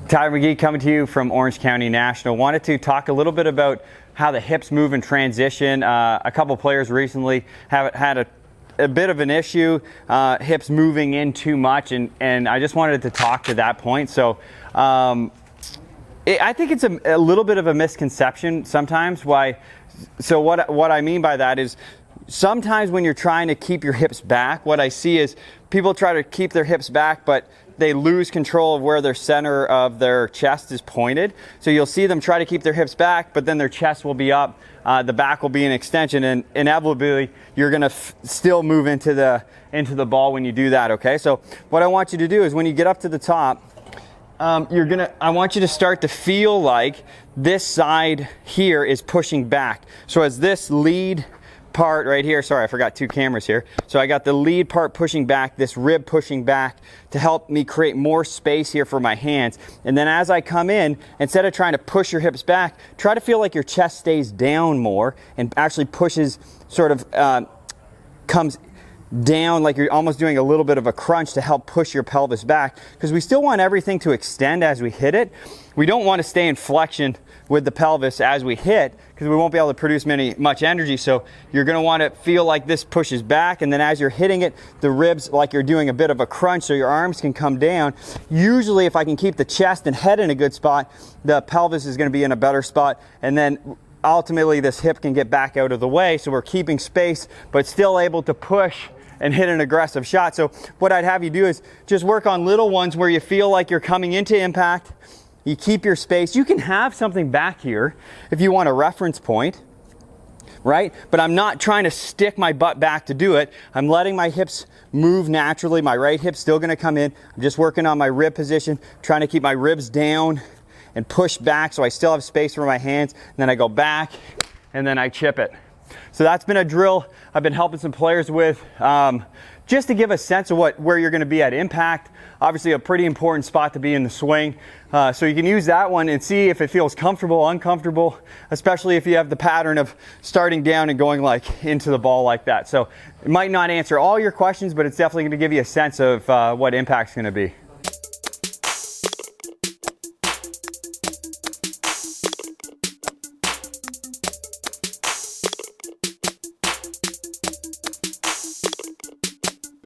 Tyler McGhee coming to you from Orange County National. Wanted to talk a little bit about how the hips move in transition. A couple players recently have had a bit of an issue, hips moving in too much, and I just wanted to talk to that point. So I think it's a little bit of a misconception sometimes. So what I mean by that is sometimes when you're trying to keep your hips back, what I see is people try to keep their hips back, but they lose control of where their center of their chest is pointed. So you'll see them try to keep their hips back, but then their chest will be up, the back will be an extension, and inevitably you're gonna still move into the ball when you do that, okay? So what I want you to do is when you get up to the top, I want you to start to feel like this side here is pushing back. So as this lead part right here, sorry, I forgot two cameras here. So I got the lead part pushing back, this rib pushing back to help me create more space here for my hands. And then as I come in, instead of trying to push your hips back, try to feel like your chest stays down more and actually pushes, sort of comes down, like you're almost doing a little bit of a crunch to help push your pelvis back, because we still want everything to extend as we hit it. We don't want to stay in flexion with the pelvis as we hit, because we won't be able to produce much energy. So you're going to want to feel like this pushes back, and then as you're hitting it, the ribs, like you're doing a bit of a crunch, so your arms can come down. Usually if I can keep the chest and head in a good spot, the pelvis is going to be in a better spot, and then ultimately this hip can get back out of the way, so we're keeping space but still able to push and hit an aggressive shot. So what I'd have you do is just work on little ones where you feel like you're coming into impact, you keep your space. You can have something back here if you want a reference point, right? But I'm not trying to stick my butt back to do it. I'm letting my hips move naturally. My right hip's still gonna come in. I'm just working on my rib position, trying to keep my ribs down and push back so I still have space for my hands. And then I go back and then I chip it. So that's been a drill I've been helping some players with, just to give a sense of where you're going to be at impact. Obviously a pretty important spot to be in the swing. So you can use that one and see if it feels comfortable, uncomfortable, especially if you have the pattern of starting down and going like into the ball like that. So it might not answer all your questions, but it's definitely going to give you a sense of what impact's going to be.